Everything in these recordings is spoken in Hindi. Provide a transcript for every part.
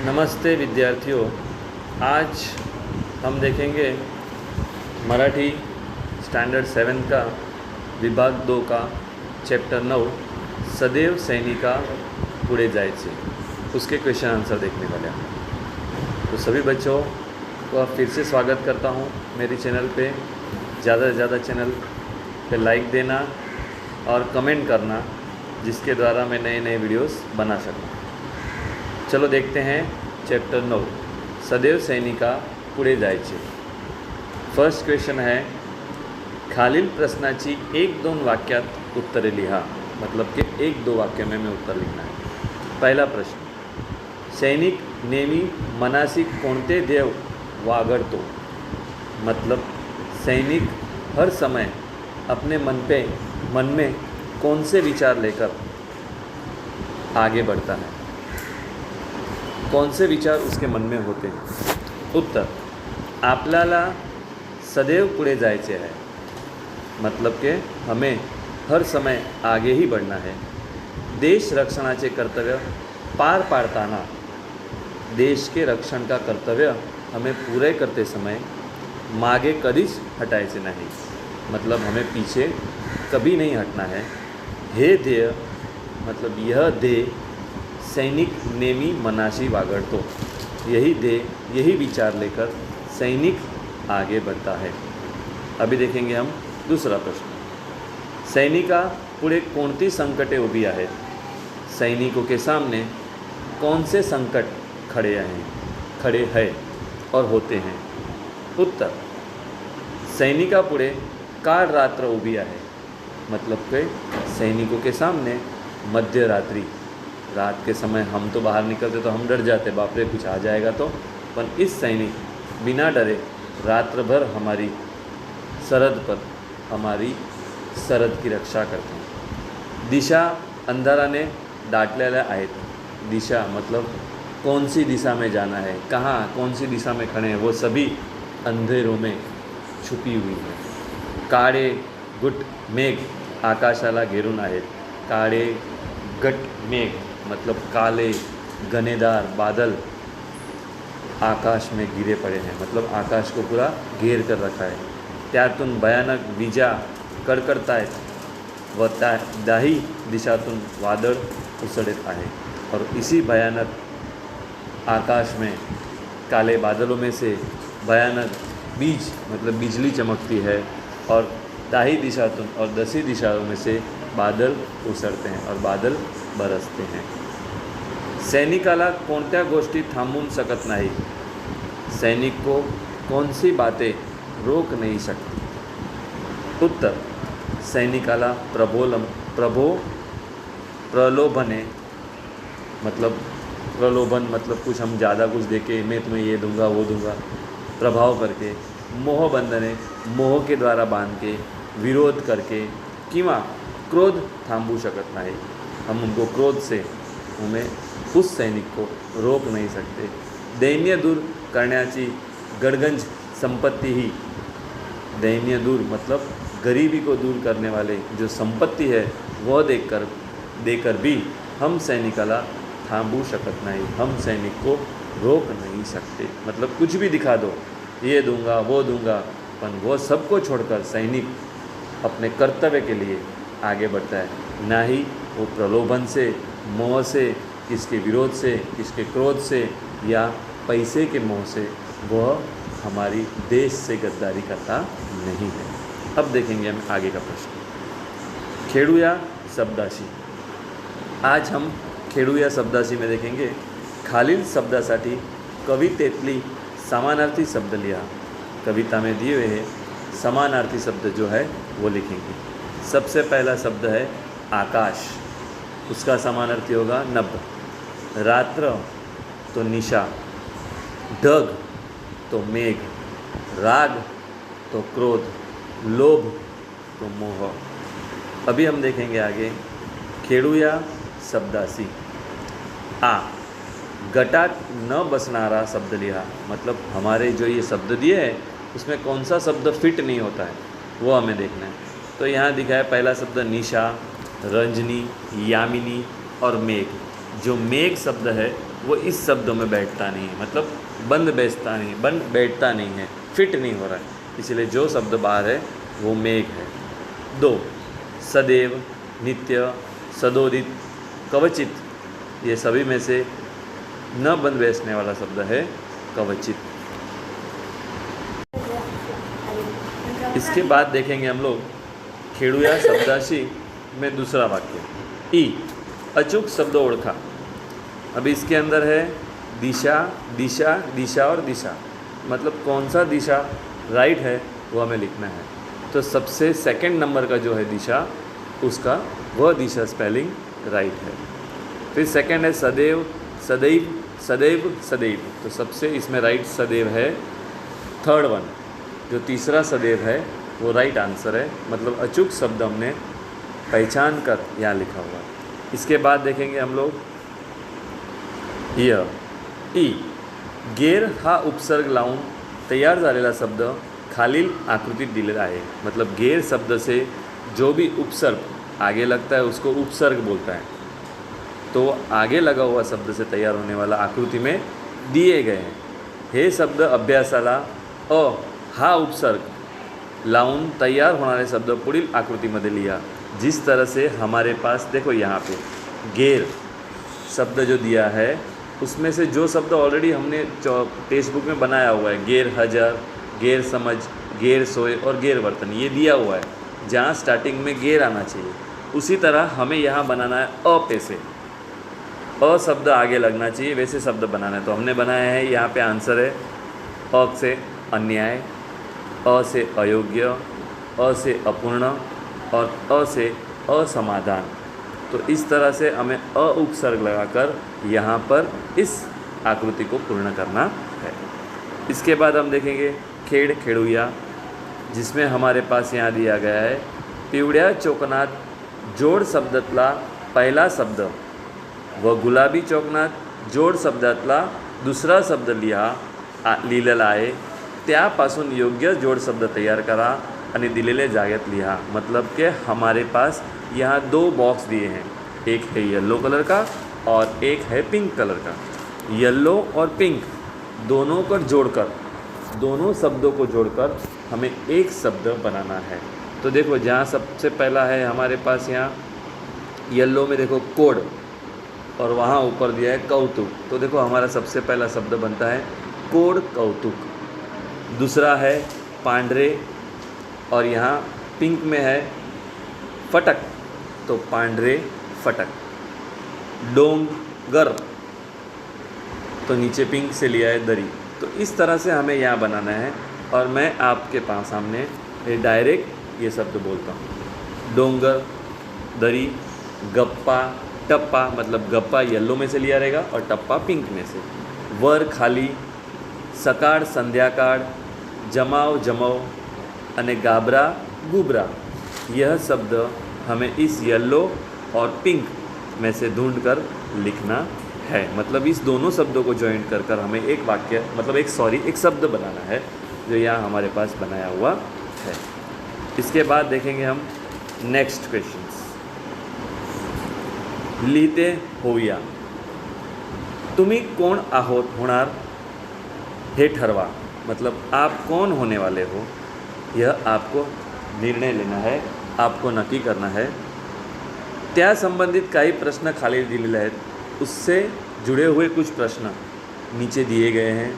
नमस्ते विद्यार्थियों। आज हम देखेंगे मराठी स्टैंडर्ड 7 का विभाग 2 का चैप्टर 9 सदैव सैनिका पुढे जायचे, उसके क्वेश्चन आंसर देखने वाले हैं। तो सभी बच्चों को फिर से स्वागत करता हूं मेरी चैनल पे। ज़्यादा से ज़्यादा चैनल पे लाइक देना और कमेंट करना, जिसके द्वारा मैं नए नए वीडियोस बना सकूं। चलो देखते हैं चैप्टर 9 सदैव सैनिका पुढे जायचे। फर्स्ट क्वेश्चन है, खालील प्रश्नाची 1-2 वाक्यात उत्तरे लिहा। मतलब कि 1-2 वाक्य में उत्तर लिखना है। पहला प्रश्न, सैनिक नेहमी मनासी कोणते देव वागड़तो। मतलब सैनिक हर समय अपने मन में कौन से विचार लेकर आगे बढ़ता है, कौन से विचार उसके मन में होते हैं। उत्तर, आपल्याला सदैव पुढे जायचे है। मतलब कि हमें हर समय आगे ही बढ़ना है। देश रक्षणाचे कर्तव्य पार पाडताना, देश के रक्षण का कर्तव्य हमें पूरे करते समय मागे कधीच हटायचे नहीं। मतलब हमें पीछे कभी नहीं हटना है। हे ध्येय, मतलब यह ध्येय सैनिक नेमी मनाशी वागड़तो। यही ध्येय, यही विचार लेकर सैनिक आगे बढ़ता है। अभी देखेंगे हम दूसरा प्रश्न, सैनिका पुढे कोणती संकटे उभी आहेत। सैनिकों के सामने कौन से संकट खड़े हैं और होते हैं। उत्तर, सैनिका पुढे काळ रात्र उभी आहे। मतलब कि सैनिकों के सामने मध्य रात्रि, रात के समय हम तो बाहर निकलते तो हम डर जाते, बाप रे कुछ आ जाएगा तो। पर इस सैनिक बिना डरे रात्र भर हमारी सरहद पर हमारी सरहद की रक्षा करते हैं। दिशा अंधाराने दाटलेल्या आहेत। दिशा मतलब कौन सी दिशा में जाना है, कहाँ कौन सी दिशा में खड़े हैं, वो सभी अंधेरों में छुपी हुई है। काळे गुट मेघ आकाशाला घेरून आहेत। काळे गट मेघ मतलब काले घनेदार बादल आकाश में गिरे पड़े हैं। मतलब आकाश को पूरा घेर कर रखा है। त्यातून भयानक विजा कडकडतायत व दाही दिशातून वादळ उसळत आहे। और इसी भयानक आकाश में काले बादलों में से भयानक बीज मतलब बिजली चमकती है, और दाही दिशातून और दसी दिशाओं में से बादल उसळते हैं और बादल बरसते हैं। सैनिकाला कोणत्या गोष्टी थांबवू शकत नाही। सैनिक को कौन सी बातें रोक नहीं सकती। उत्तर, सैनिकाला प्रलोभने मतलब प्रलोभन मतलब कुछ हम ज़्यादा कुछ देके मैं तुम्हें ये दूंगा वो दूंगा, प्रभाव करके, मोह बंधने मोह के द्वारा बांध के, विरोध करके किंवा क्रोध थांबू शकत नाही। हम उनको क्रोध से हमें उस सैनिक को रोक नहीं सकते। दैन्य दूर करण्याची गडगंज संपत्ति ही, दैन्य दूर मतलब गरीबी को दूर करने वाले जो संपत्ति है वह देकर भी हम सैनिकाला थांबू शकत नहीं। हम सैनिक को रोक नहीं सकते। मतलब कुछ भी दिखा दो, ये दूंगा वो दूंगा, पर वो सबको छोड़कर सैनिक अपने कर्तव्य के लिए आगे बढ़ता है। ना ही वो प्रलोभन से, मोह से, किसके विरोध से, किसके क्रोध से या पैसे के मोह से वह हमारी देश से गद्दारी करता नहीं है। अब देखेंगे हम आगे का प्रश्न, खेड़ूया शब्दाशी। आज हम खेड़ूया शब्दाशी में देखेंगे खालील शब्दासाठी कवितेतली समानार्थी शब्द लिहा। कविता में दिए हुए हैं समानार्थी शब्द जो है वो लिखेंगे। सबसे पहला शब्द है आकाश, उसका समानार्थी होगा नभ। रात्र तो निशा, ढग तो मेघ, राग तो क्रोध, लोभ तो मोह। अभी हम देखेंगे आगे खेड़ूया शब्दाशी। आ, गटात न बसनारा शब्द लिहा। मतलब हमारे जो ये शब्द दिए हैं उसमें कौन सा शब्द फिट नहीं होता है वो हमें देखना है। तो यहाँ दिखा है पहला शब्द निशा, रंजनी, यामिनी और मेघ। जो मेघ शब्द है वो इस शब्दों में बैठता नहीं है, मतलब बंद बैठता नहीं है, फिट नहीं हो रहा है, इसलिए जो शब्द बाहर है वो मेघ है। 2 सदैव, नित्य, सदोदित, कवचित, ये सभी में से न बंद बैठने वाला शब्द है कवचित। इसके बाद देखेंगे हम लोग खेड़ुया शब्दाशी में दूसरा वाक्य। ई अचूक शब्द ओळखा। अभी इसके अंदर है दिशा, दिशा, दिशा और दिशा, मतलब कौन सा दिशा राइट है वो हमें लिखना है। तो सबसे सेकंड नंबर का जो है दिशा, उसका वह दिशा स्पेलिंग राइट है। फिर सेकंड है सदैव, सदैव, सदैव, सदैव, तो सबसे इसमें राइट सदैव है। थर्ड वन जो तीसरा सदैव है वो राइट आंसर है, मतलब अचूक शब्द हमने पहचान कर यहाँ लिखा हुआ है। इसके बाद देखेंगे हम लोग यह ई गेर हा उपसर्ग लावून तयार झालेला शब्द खालील आकृतीत दिलेला आहे। मतलब गेर शब्द से जो भी उपसर्ग आगे लगता है उसको उपसर्ग बोलता है। तो आगे लगा हुआ शब्द से तैयार होने वाला आकृति में दिए गए हैं। हे शब्द अभ्यासाला अ हा उपसर्ग लावून तैयार होणारे शब्द पुढील आकृतीमध्ये लिहा। जिस तरह से हमारे पास देखो यहाँ पे गेर शब्द जो दिया है उसमें से जो शब्द ऑलरेडी हमने टेक्स्ट बुक में बनाया हुआ है, गेर हजर, गेर समझ, गेर सोए और गेर वर्तन, ये दिया हुआ है जहाँ स्टार्टिंग में गेर आना चाहिए, उसी तरह हमें यहाँ बनाना है अ पे से, अ शब्द आगे लगना चाहिए, वैसे शब्द बनाना है। तो हमने बनाया है, यहाँ पे आंसर है अ से अन्याय, अ से अयोग्य, अ से अपूर्ण और अ से असमाधान। तो इस तरह से हमें अ उपसर्ग लगाकर यहाँ पर इस आकृति को पूर्ण करना है। इसके बाद हम देखेंगे खेड़ खेड़ुया, जिसमें हमारे पास यहाँ दिया गया है पिवळ्या चोकनात जोड शब्दातला पहिला शब्द व गुलाबी चौकनात जोड शब्दातला दुसरा शब्द लिहिलेला आहे, त्यापासून योग्य जोड शब्द तयार करा आणि दिलेले जागेत लिहा। मतलब कि हमारे पास यहाँ 2 बॉक्स दिए हैं, एक है येलो कलर का और एक है पिंक कलर का। येलो और पिंक दोनों को जोड़कर, दोनों शब्दों को जोड़कर हमें एक शब्द बनाना है। तो देखो जहाँ सबसे पहला है हमारे पास यहाँ येलो में देखो कोड और वहाँ ऊपर दिया है कौतुक। तो देखो हमारा सबसे पहला शब्द बनता है कोड कौतुक। दूसरा है पांडरे और यहाँ पिंक में है फटक, तो पांडरे फटक। डोंगर तो नीचे पिंक से लिया है दरी। तो इस तरह से हमें यहाँ बनाना है और मैं आपके पास सामने डायरेक्ट ये शब्द बोलता हूँ। डोंगर, दरी, गप्पा, टप्पा, मतलब गप्पा येलो में से लिया रहेगा और टप्पा पिंक में से। वर खाली, सकाळ संध्याकाळ, जमाव जमाव अने गाबरा गुबरा, यह शब्द हमें इस येलो और पिंक में से ढूंढकर लिखना है। मतलब इस दोनों शब्दों को जॉइंट कर कर हमें एक वाक्य, मतलब एक शब्द बनाना है जो यहाँ हमारे पास बनाया हुआ है। इसके बाद देखेंगे हम नेक्स्ट क्वेश्चंस। लिहिते होऊया, तुम्ही कोण आहोत होणार हे ठरवा। मतलब आप कौन होने वाले हो यह आपको निर्णय लेना है, आपको नक्की करना है। त्या संबंधित काही प्रश्न खाली दिलेले आहेत, उससे जुड़े हुए कुछ प्रश्न नीचे दिए गए हैं,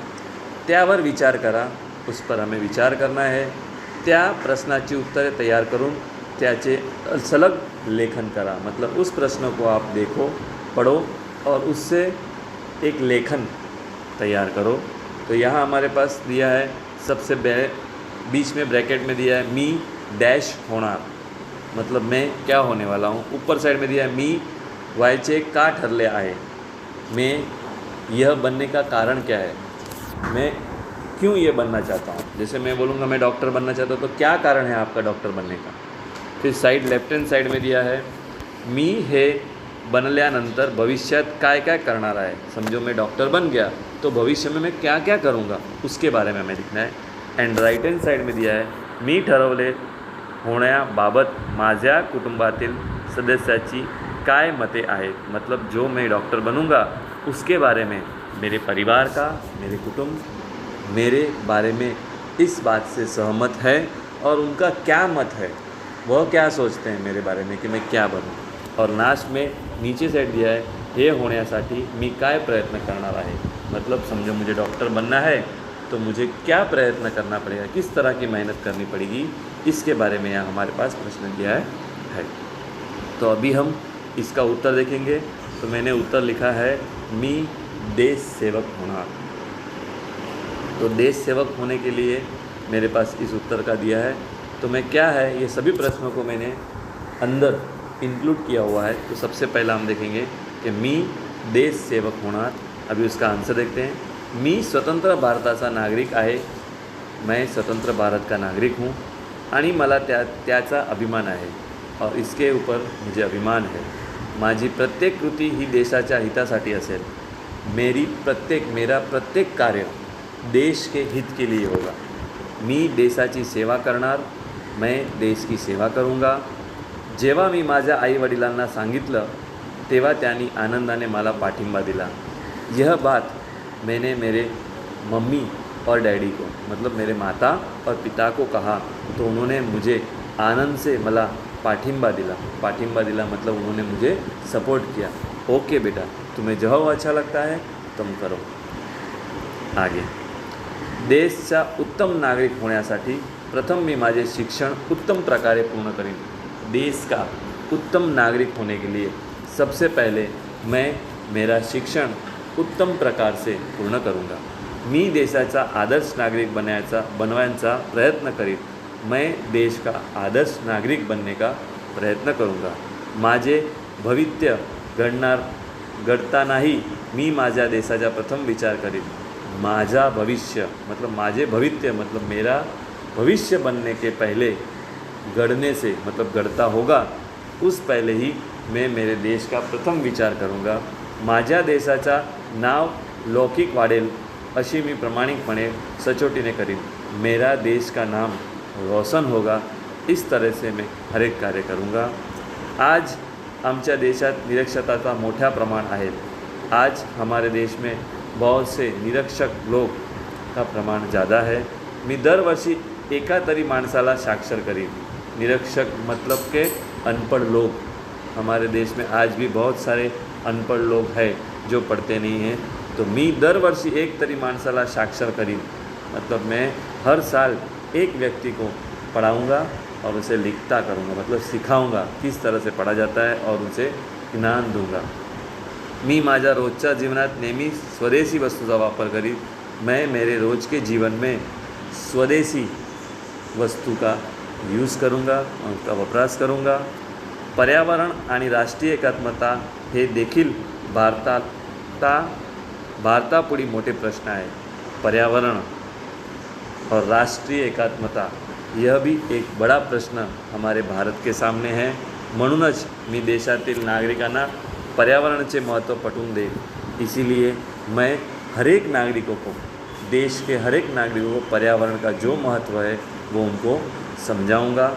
त्यावर विचार करा, उस पर हमें विचार करना है। त्या प्रश्नाची उत्तरे तयार करून त्याचे सलग लेखन करा। मतलब उस प्रश्न को आप देखो, पढ़ो और उससे एक लेखन तैयार करो। तो यहाँ हमारे पास दिया है सबसे बीच में ब्रैकेट में दिया है मी डैश होणार, मतलब मैं क्या होने वाला हूँ। ऊपर साइड में दिया है मी व्हायचे का ठरले आहे, मैं यह बनने का कारण क्या है, मैं क्यों ये बनना चाहता हूँ। जैसे मैं बोलूँगा मैं डॉक्टर बनना चाहता हूँ, तो क्या कारण है आपका डॉक्टर बनने का। फिर साइड लेफ्ट हैंड साइड में दिया है मी हे बनल्यानंतर भविष्यात काय काय करणार आहे। समझो मैं डॉक्टर बन गया तो भविष्य में मैं क्या क्या करूँगा उसके बारे में हमें लिखना है। एंड राइट हैंड साइड में दिया है मी ठरवले होण्याबाबत माझ्या कुटुंबातील सदस्याची काय मते आहेत। मतलब जो मैं डॉक्टर बनूंगा उसके बारे में, मेरे परिवार का, मेरे कुटुंब मेरे बारे में इस बात से सहमत है और उनका क्या मत है, वह क्या सोचते हैं मेरे बारे में कि मैं क्या बनूं। और लास्ट में नीचे साईड दिया है, हे होण्यासाठी मी काय प्रयत्न करणार आहे। मतलब समझो मुझे डॉक्टर बनना है तो मुझे क्या प्रयत्न करना पड़ेगा, किस तरह की मेहनत करनी पड़ेगी, इसके बारे में यहाँ हमारे पास प्रश्न दिया है। तो अभी हम इसका उत्तर देखेंगे। तो मैंने उत्तर लिखा है, मी देश सेवक होना। तो देश सेवक होने के लिए मेरे पास इस उत्तर का दिया है। तो मैं क्या है, ये सभी प्रश्नों को मैंने अंदर इंक्लूड किया हुआ है। तो सबसे पहला हम देखेंगे कि मी देश सेवक होणार। अभी उसका आंसर देखते हैं। मी स्वतंत्र भारताचा नागरिक आहे, मैं स्वतंत्र भारत का नागरिक हूँ आणि मला त्याचा अभिमान आहे और इसके ऊपर मुझे अभिमान है। माझी प्रत्येक कृती ही देशाच्या हितासाठी असेल। मेरा प्रत्येक कार्य देश के हित के लिए होगा। मी देशाची सेवा करणार, मैं देश की सेवा करूँगा। जेव्हा मी माझ्या आईवडिलांना सांगितलं तेव्हा त्यांनी आनंदाने मला पाठिंबा दिला। यह बात मैंने मेरे मम्मी और डैडी को, मतलब मेरे माता और पिता को कहा तो उन्होंने मुझे आनंद से मला पाठिंबा दिला मतलब उन्होंने मुझे सपोर्ट किया। ओके बेटा, तुम्हें जो अच्छा लगता है तुम करो। आगे, देशचा उत्तम नागरिक होण्यासाठी प्रथम मी माझे शिक्षण उत्तम प्रकारे पूर्ण करेन। देश का उत्तम नागरिक होने के लिए सबसे पहले मैं मेरा शिक्षण उत्तम प्रकार से पूर्ण करूँगा। मी देशाचा आदर्श नागरिक बनवायचा प्रयत्न करीन। मैं देश का आदर्श नागरिक बनने का प्रयत्न करूँगा। माझे भविष्य घडतानाही मी माझ्या देशाचा प्रथम विचार करीन। माझा भविष्य मतलब माझे भविष्य मतलब मेरा भविष्य बनने के पहले, गढ़ने से मतलब गढ़ता होगा उस पहले ही मैं मेरे देश का प्रथम विचार करूँगा। माझ्या देशाचा नाव लौकिक वाढेल अशी मी प्रामाणिकपणे सचोटीने करीन। मेरा देश का नाम रोशन होगा, इस तरह से मैं हर एक कार्य करूँगा। आज आमच्या देशात निरक्षरताचा मोठा प्रमाण आहे। आज हमारे देश में बहुत से निरक्षर लोग का प्रमाण ज़्यादा है। मी दरवर्षी एका तरी माणसाला साक्षर करीन। निरक्षर मतलब के अनपढ़ लोग, हमारे देश में आज भी बहुत सारे अनपढ़ लोग हैं जो पढ़ते नहीं हैं। तो मी दरवर्षी एक तरी माणसाला साक्षर करीन मतलब मैं हर साल एक व्यक्ति को पढ़ाऊँगा और उसे लिखता करूँगा, मतलब सिखाऊँगा किस तरह से पढ़ा जाता है और उसे ज्ञान दूँगा। मी माझ्या रोजच्या जीवनात नेहमी स्वदेशी वस्तूचा वापर करीन। मैं मेरे रोज के जीवन में स्वदेशी वस्तु का यूज़ करूँगा, उनका वपराश करूँगा। पर्यावरण आणि राष्ट्रीय एकात्मता हे देखील भारतापुढे मोठे प्रश्न आहे। पर्यावरण और राष्ट्रीय एकात्मता यह भी एक बड़ा प्रश्न हमारे भारत के सामने है। म्हणूनच मी देशातील नागरिकांना पर्यावरणाचे महत्त्व पटवून देईल। इसीलिए मैं हर एक नागरिकों को, देश के हर एक नागरिकों को पर्यावरण का जो महत्त्व है वो उनको समजाऊंगा।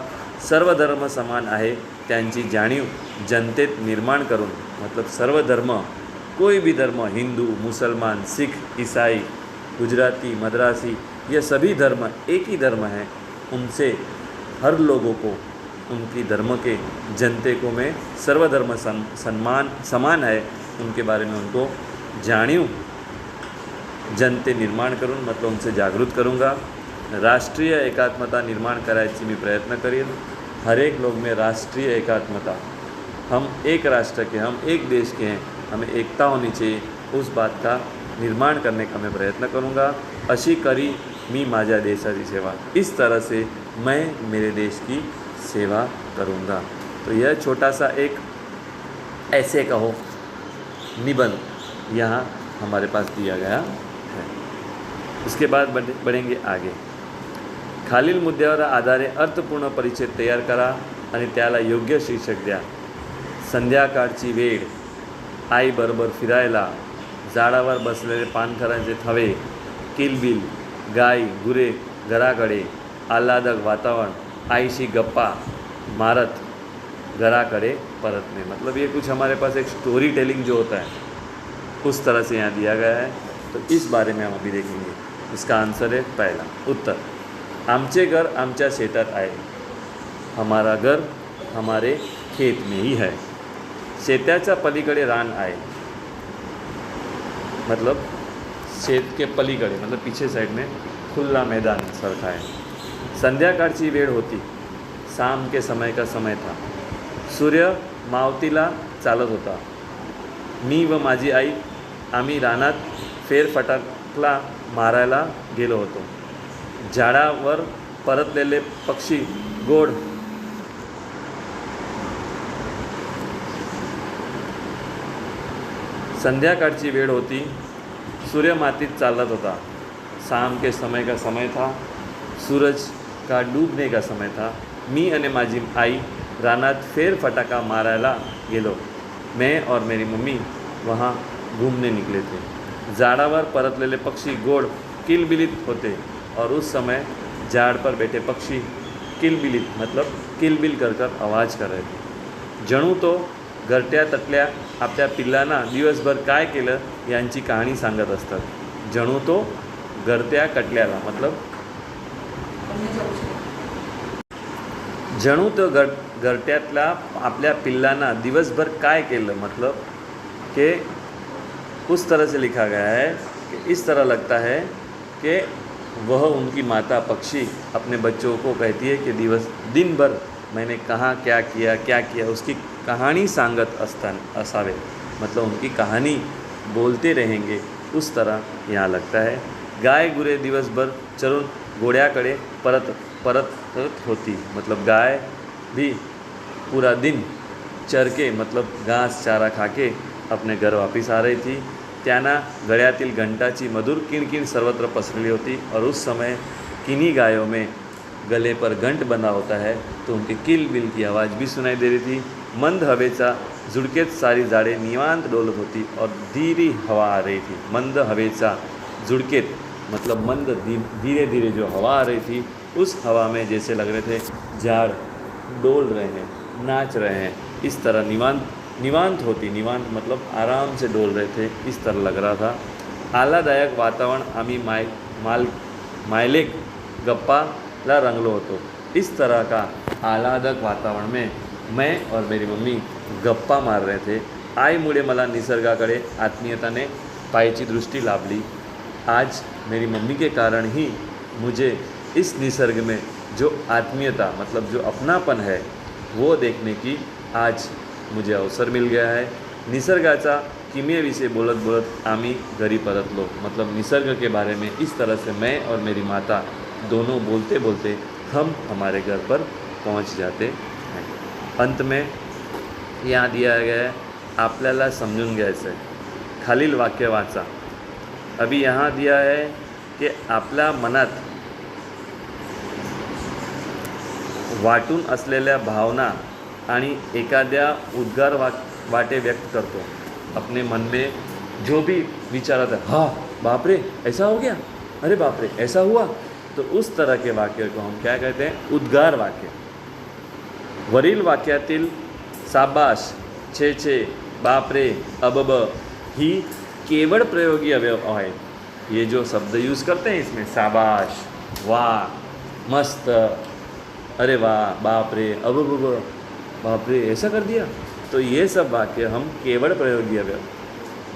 सर्व धर्म समान आहे त्यांची जाणीव जनतेत निर्माण करून, मतलब सर्व धर्म, कोई भी धर्म, हिंदू, मुसलमान, सिख, ईसाई, गुजराती, मद्रासी, ये सभी धर्म एक ही धर्म है। उनसे हर लोगों को, उनकी धर्म के जनते को मैं सर्वधर्म समान है उनके बारे में उनको जाणीव जनते निर्माण करून, मतलब उनसे जागृत करूँगा। राष्ट्रीय एकात्मता निर्माण करायची मी प्रयत्न करेन। हर एक लोग में राष्ट्रीय एकात्मता, हम एक राष्ट्र के, हम एक देश के हैं, हमें एकता होनी चाहिए, उस बात का निर्माण करने का मैं प्रयत्न करूँगा। अशी करी मी माझ्या देशाची सेवा, इस तरह से मैं मेरे देश की सेवा करूँगा। तो यह छोटा सा एक ऐसे कहो निबंध यहाँ हमारे पास दिया गया है। इसके बाद बढ़ेंगे आगे। खालील मुद्द्यावर आधारे अर्थपूर्ण परिच्छेद तयार करा आणि त्याला योग्य शीर्षक द्या। संध्याकाळची वेळ, आईबरोबर फिरायला, झाडावर बसलेले पानखरांचे थवे, किलबिल, गाय गुरे घराकडे, आल्हादक वातावरण, आईशी गप्पा मारत घराकडे परतने। मतलब ये कुछ हमारे पास एक स्टोरी टेलिंग जो होता है उस तरह से यहाँ दिया गया है। तो इस बारे में हम अभी देखेंगे। इसका आंसर है पहला उत्तर, आमचे घर आमच्या शेतात आहे। हमारा घर हमारे खेत में ही है। शेताच्या पलीकडे रान आहे, मतलब शेत के पलीकडे मतलब पीछे साइड में खुला मैदान सारखा है। संध्याकाळची वेळ होती, शाम के समय का समय था। सूर्य मावतीला चालत होता। मी व माझी आई आम्ही रानात फेरफटका मारायला गेलो होतो। झाडावर परतलेले पक्षी गोड संध्याकाळची वेळ होती, सूर्य मातीत चालत होता। शाम के समय का समय था, सूरज का डूबने का समय था। मी आणि माझी आई रानात फेरफटका मारायला गेलो। मैं और मेरी मम्मी वहाँ घूमने निकले थे। झाड़ावर परतलेले पक्षी गोड किलबिलित होते और उस समय झाड़ पर बैठे पक्षी किलबिलित मतलब किलबिल कर आवाज़ कर रहे थे। जणू तो घरट्या तटल्या आपल्या पिल्लांना दिवसभर काय केलं यांची कहाणी सांगत असतात। जणू तो घरट्या कटल्याला मतलब जणू तो घरट्यातल्या आपल्या पिल्लांना दिवसभर काय केलं मतलब कि उस तरह से लिखा गया है कि इस तरह लगता है कि वह उनकी माता पक्षी अपने बच्चों को कहती है कि दिन भर मैंने कहाँ क्या किया उसकी कहानी सांगत असावे, मतलब उनकी कहानी बोलते रहेंगे, उस तरह यहाँ लगता है। गाय गुरे दिवसभर चरून घोड्याकडे परत होती, मतलब गाय भी पूरा दिन चर के मतलब घास चारा खा के अपने घर वापस आ रही थी। त्यांना गळ्यातील घंटाची मधुर किणकिण सर्वत्र पसरली होती और उस समय किन्हीं गायों में गले पर घंट बंधा होता है तो उनके किल बिल की आवाज़ भी सुनाई दे रही थी। मंद हवेचा झुडकेत सारी झाड़े निवांत डोलत होती और धीरी हवा आ रही थी। मंद हवेचा झुडकेत मतलब मंद धीरे धीरे जो हवा आ रही थी, उस हवा में जैसे लग रहे थे झाड़ डोल रहे हैं, नाच रहे हैं, इस तरह निवांत मतलब आराम से डोल रहे थे, इस तरह लग रहा था। आह्लादायक वातावरण आम्ही मायलेक गप्पाला रंगलो होतो। इस तरह का आह्लादक वातावरण में मैं और मेरी मम्मी गप्पा मार रहे थे। आईमुळे मला निसर्गाकडे आत्मीयताने पाहायची दृष्टी लाभली। आज मेरी मम्मी के कारण ही मुझे इस निसर्ग में जो आत्मीयता मतलब जो अपनापन है वो देखने की आज मुझे अवसर मिल गया है। निसर्गाचा किमयाविषयी बोलत आम्ही घरी परतलो, मतलब निसर्ग के बारे में इस तरह से मैं और मेरी माता दोनों बोलते बोलते हम हमारे घर पर पहुंच जाते हैं। अंत में यहाँ दिया गया है, आपल्याला समजून घ्यायचं आहे। खालील वाक्य वाचा। अभी यहाँ दिया है कि आपल्या मनात वाटून असलेल्या भावना आणि एखाद्या उद्गार वाटे व्यक्त करतो। अपने मन में जो भी विचार आता है, हाँ बाप रे ऐसा हो गया, अरे बाप रे ऐसा हुआ, तो उस तरह के वाक्य को हम क्या कहते हैं, उद्गार वाक्य। वरील वाक्यातील शाबाश, छे छे, बाप रे, अबब ही केवळ प्रयोगी अवयव है। ये जो शब्द यूज़ करते हैं इसमें शाबाश, वाह, मस्त, अरे वाह, बाप रे, अबब, बाप रे ऐसा कर दिया, तो ये सब वाक्य हम केवल प्रयोगी अवयव,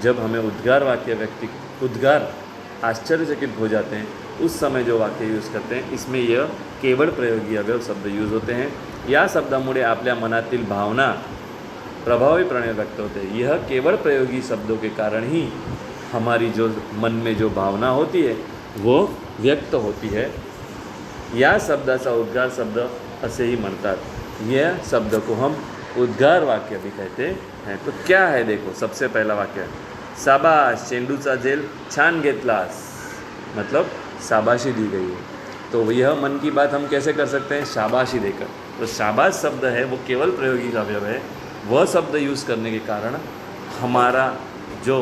जब हमें उद्गार उद्गार आश्चर्यचकित हो जाते हैं उस समय जो वाक्य यूज़ करते हैं, इसमें यह केवळ प्रयोगी अवयव शब्द यूज होते हैं। या शब्दामुळे आपल्या मनातील भावना प्रभावीपणे व्यक्त होते हैं। यह केवळ प्रयोगी शब्दों के कारण ही हमारी जो मन में जो भावना होती है वो व्यक्त होती है। या शब्दाचा उद्गार शब्द असे ही म्हणतात। यह शब्द को हम उद्गार वाक्य भी कहते हैं। तो क्या है, देखो सबसे पहला वाक्य, शाबाश चेंडूचा झेल छान घेतलास, मतलब शाबाशी दी गई है। तो यह मन की बात हम कैसे कर सकते हैं, शाबाशी देकर। तो शाबाश शब्द है वो केवल प्रयोगी अवयव है, वह शब्द यूज़ करने के कारण हमारा जो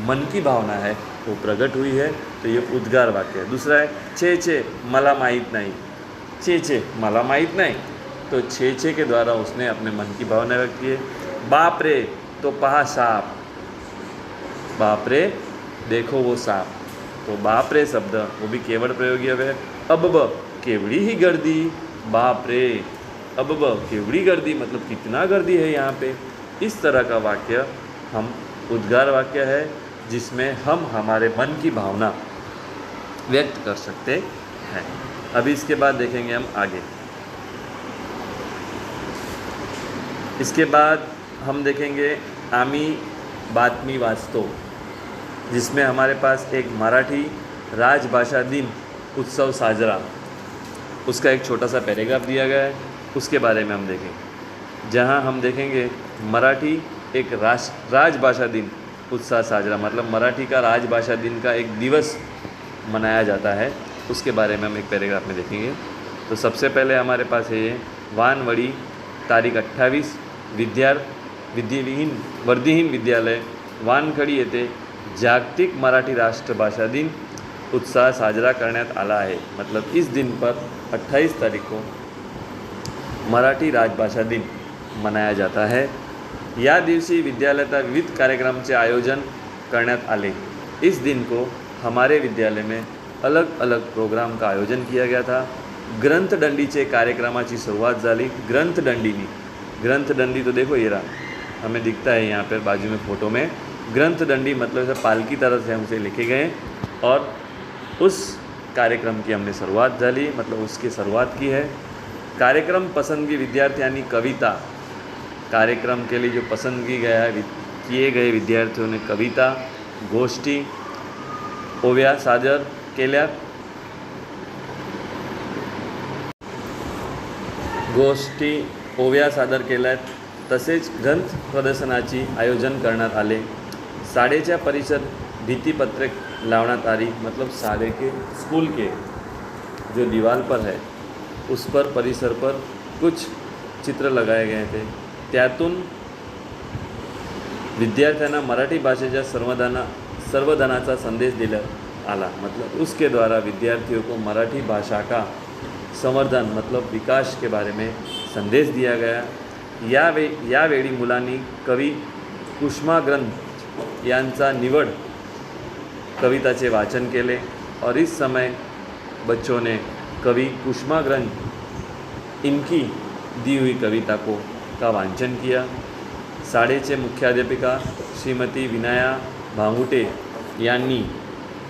मन की भावना है वो प्रकट हुई है, तो ये उद्गार वाक्य है। दूसरा है छे छे मला माहीत नहीं, छे छे मला माहीत नहीं, तो छे छे के द्वारा उसने अपने मन की भावना व्यक्त की है। बाप रे तो पहा साप, बाप रे देखो वो साप. तो बाप रे शब्द वो भी केवल प्रयोगी अव्यय. अब केवड़ी ही गर्दी. बाप रे अब केवड़ी गर्दी मतलब कितना गर्दी है यहाँ पे. इस तरह का वाक्य हम उद्गार वाक्य है जिसमें हम हमारे मन की भावना व्यक्त कर सकते हैं. अभी इसके बाद देखेंगे हम आगे. इसके बाद हम देखेंगे आम्ही बातमी वाचतो, जिसमें हमारे पास एक मराठी राजभाषा दिन उत्सव साजरा, उसका एक छोटा सा पैराग्राफ दिया गया है, उसके बारे में हम देखेंगे. जहां हम देखेंगे मराठी एक राजभाषा दिन उत्सव साजरा मतलब मराठी का राजभाषा दिन का एक दिवस मनाया जाता है, उसके बारे में हम एक पैराग्राफ में देखेंगे. तो सबसे पहले हमारे पास है ये वानवडी तारीख 28 वर्दीहीन विद्यालय वानखडी येथे जागतिक मराठी राष्ट्रभाषा दिन उत्साह साजरा करण्यात आला आहे. मतलब इस दिन पर 28 तारीख को मराठी राजभाषा दिन मनाया जाता है. या दिवशी विद्यालयात विविध कार्यक्रमांचे आयोजन करण्यात आले. इस दिन को हमारे विद्यालय में अलग अलग प्रोग्राम का आयोजन किया गया था. ग्रंथदंडीचे कार्यक्रमाची सुरुवात झाली. ग्रंथदंडी तो देखो ये रहा, हमें दिखता है यहाँ पर बाजू में फ़ोटो में. ग्रंथदंडी मतलब ऐसा पालकी तरह से हमसे लिखे गए और उस कार्यक्रम की हमने शुरुआत झाली मतलब उसकी शुरुआत की है. कार्यक्रम पसंदगी विद्यार्थी कविता, कार्यक्रम के लिए जो पसंद किए गए विद्यार्थियों ने कविता, गोष्टी, ओव्या सादर केल्या. गोष्टी ओव्या सादर केल्यात. तसेच ग्रंथ प्रदर्शनाची आयोजन करण्यात आले. शाळेच्या परिसर भित्तिपत्रक लावण्यात आली मतलब स्कूल के जो दीवार पर है उस पर परिसर पर कुछ चित्र लगाए गए थे. त्यातून विद्यार्थ्यांना मराठी भाषेच्या संवर्धनाचा संदेश दिला आला. मतलब उसके द्वारा विद्यार्थियों को मराठी भाषा का संवर्धन मतलब विकास के बारे में संदेश दिया गया. यावेळी मुलांनी कवी कुसुमाग्रज यांचा निवड कविताचे वाचन केले और इस समय बच्चों ने कवि कुसुमाग्रज इनकी दी हुई कविता का वाचन किया. शाळेचे मुख्याध्यापिका श्रीमती विनया भांगुटे यांनी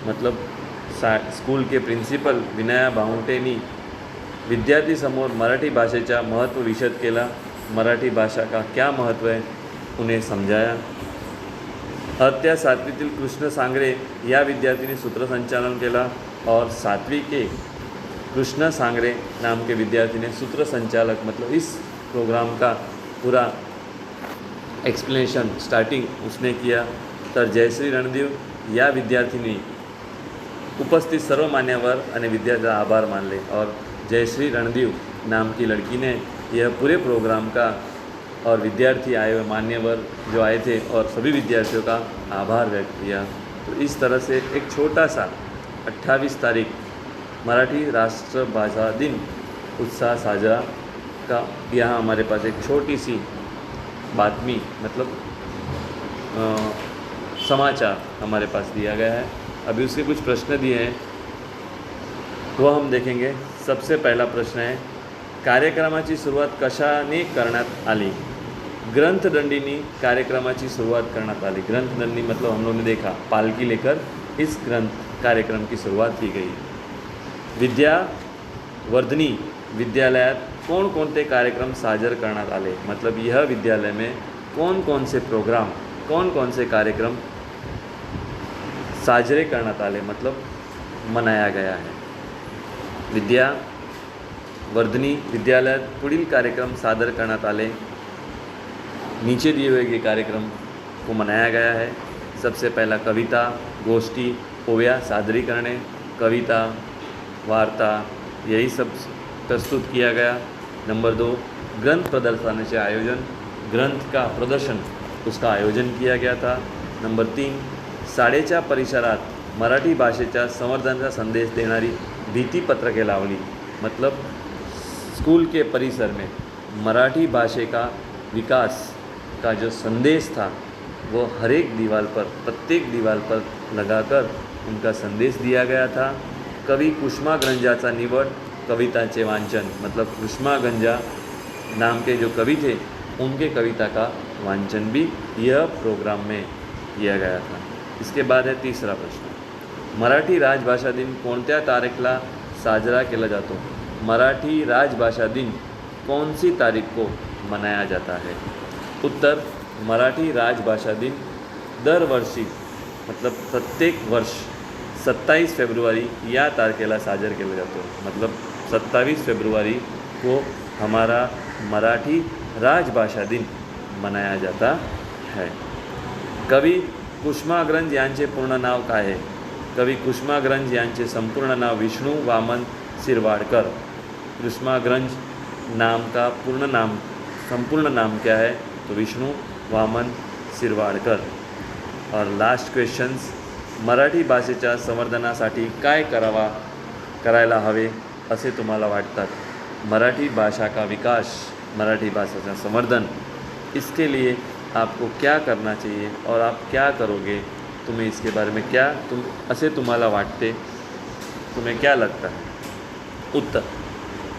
मतलब स्कूल के प्रिंसिपल विनया भांगुटेनी विद्यार्थी समोर मराठी भाषेचा महत्त्व विशद केला. मराठी भाषा का क्या महत्व है उन्हें समझाया. इयत्ता 7वीतील कृष्ण सांगरे या विद्यार्थी सूत्रसंचालन केला और 7वीं के कृष्ण सांगरे नाम के विद्यार्थी ने सूत्रसंचालक मतलब इस प्रोग्राम का पूरा एक्सप्लेनेशन स्टार्टिंग उसने किया. तर जयश्री रणदेव या विद्यार्थिनी उपस्थित सर्व मान्यवर और विद्यार्थी आभार मानले और जयश्री रणदेव नाम की लड़की ने यह पूरे प्रोग्राम का और विद्यार्थी आए हुए मान्यवर जो आए थे और सभी विद्यार्थियों का आभार व्यक्त किया. तो इस तरह से एक छोटा सा 28 तारीख मराठी राष्ट्रभाषा दिन उत्साह साजरा का यहाँ हमारे पास एक छोटी सी बातमी मतलब समाचार हमारे पास दिया गया है. अभी उसके कुछ प्रश्न दिए हैं वह हम देखेंगे. सबसे पहला प्रश्न है कार्यक्रमाची सुरुवात कशाने करण्यात आली. ग्रंथदंडीनी कार्यक्रमाची सुरुवात करण्यात आली. ग्रंथदंडी मतलब हम लोगों ने देखा पालकी लेकर इस कार्यक्रम की शुरुआत की गई. विद्यावर्धनी विद्यालयात कोणकोणते कार्यक्रम साजर करण्यात आले मतलब यह विद्यालय में कौन कौन से प्रोग्राम कौन कौन से कार्यक्रम साजरे करण्यात आले मतलब मनाया गया है. विद्यावर्धनी विद्यालयात पुढील कार्यक्रम सादर करण्यात आले. नीचे दिए हुए ये कार्यक्रम को मनाया गया है. सबसे पहला कविता, गोष्ठी, ओव्या सादरीकरणे, कविता, वार्ता यही सब प्रस्तुत किया गया. नंबर 2 ग्रंथ प्रदर्शनाचे आयोजन, ग्रंथ का प्रदर्शन उसका आयोजन किया गया था. नंबर 3 शाळेच्या परिसरात मराठी भाषेच्या संवर्धनाचा संदेश देणारी भित्तिपत्रके लावली. मतलब स्कूल के परिसर में मराठी भाषा का विकास का जो संदेश था वो हर एक दीवार पर, प्रत्येक दीवार पर लगाकर उनका संदेश दिया गया था। कवी कुसुमाग्रजाचा निवड कविताचे वांचन, मतलब कुसुमाग्रजा नाम के जो कवि थे उनके कविता का वांचन भी यह प्रोग्राम में किया गया था। इसके बाद है तीसरा प्रश्न, मराठी राजभाषा दिन कोणत्या तारीखला साजरा केला जातो? मराठी राजभाषा दिन कौन सी तारीख को मनाया जाता है? उत्तर, मराठी राजभाषा दिन दरवर्षी, मतलब प्रत्येक वर्ष 27 फेब्रुवारी या तारखेला साजरा केला जातो। मतलब 27 फेब्रुवारी को हमारा मराठी राजभाषा दिन मनाया जाता है। कवी कुसुमाग्रज यांचे पूर्ण नाव काय आहे? कवी कुसुमाग्रज यांचे संपूर्ण नाव विष्णू वामन शिरवाडकर। कुसुमाग्रज नाम का संपूर्ण नाम क्या है? तो विष्णू वामन शिरवाडकर। और लास्ट क्वेश्चन्स, मराठी भाषेच्या संवर्धनासाठी काय करायला हवे असे तुम्हाला वाटतात? मराठी भाषा का विकास, मराठी भाषा का संवर्धन, इसके लिए आपको क्या करना चाहिए और आप क्या करोगे? तुम्हें इसके बारे में तुम्हाला वाटते, तुम्हें क्या लगता है? उत्तर,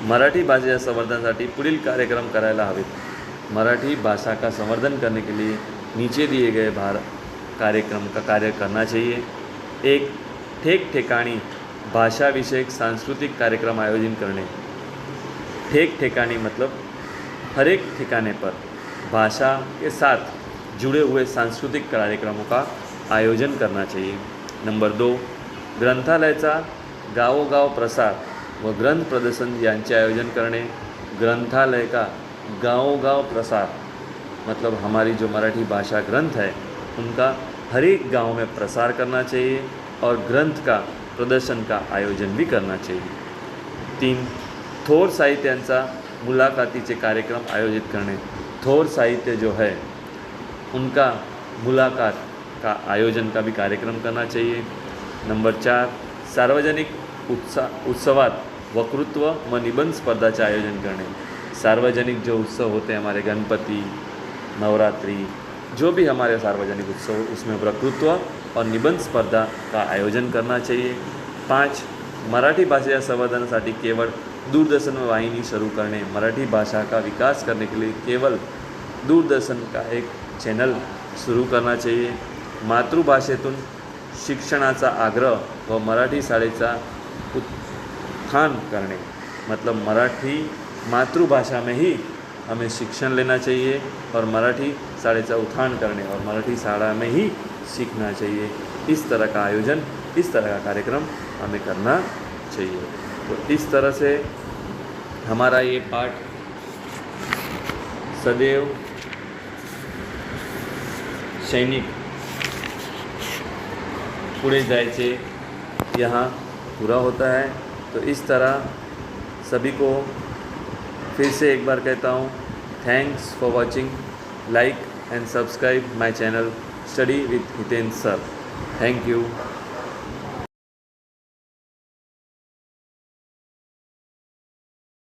मराठी भाषेच्या संवर्धनासाठी पुढील कार्यक्रम करायला हवेत। मराठी भाषा का संवर्धन करने के लिए नीचे दिए गए कार्यक्रम का कार्य करना चाहिए। एक, ठेक ठिकाणी भाषा विषयक सांस्कृतिक कार्यक्रम आयोजन करने। ठेक ठिकानी मतलब हर एक ठिकाने पर भाषा के साथ जुड़े हुए सांस्कृतिक कार्यक्रमों का आयोजन करना चाहिए। नंबर 2, ग्रंथालयाचा गावोगाव प्रसार व ग्रंथ प्रदर्शन यांचे आयोजन करने। ग्रंथालय का गावोगाव प्रसार मतलब हमारी जो मराठी भाषा ग्रंथ है उनका हर एक गांव में प्रसार करना चाहिए और ग्रंथ का प्रदर्शन का आयोजन भी करना चाहिए। 3, थोर साहित्यांचा मुलाकातीचे कार्यक्रम आयोजित करने। थोर साहित्य जो है उनका मुलाकात का आयोजन का भी कार्यक्रम करना चाहिए। नंबर 4, सार्वजनिक उत्सवात वक्तृत्व व निबंध स्पर्धाचे आयोजन करने। सार्वजनिक जो उत्सव होते हैं हमारे गणपति, नवरात्रि, जो भी हमारे सार्वजनिक उत्सव उसमें वक्तृत्व और निबंध स्पर्धा का आयोजन करना चाहिए। 5, मराठी भाषेच्या संवर्धनासाठी केवळ दूरदर्शन वाहिनी शुरू करने। मराठी भाषा का विकास करने के लिए केवल दूरदर्शन का एक चैनल शुरू करना चाहिए। मातृभाषेतून शिक्षणाचा आग्रह व मराठी शाळेचा उत्थान करने, मतलब मराठी मातृभाषा में ही हमें शिक्षण लेना चाहिए और मराठी शाळेचा उत्थान करने और मराठी शाला में ही सीखना चाहिए। इस तरह का आयोजन, इस तरह का कार्यक्रम हमें करना चाहिए। तो इस तरह से हमारा ये पाठ सदैव सैनिक पुणे जायचे यहाँ पूरा होता है। तो इस तरह सभी को फिर से एक बार कहता हूँ, thanks for watching, like and subscribe my channel study with Hitendra sir. Thank you.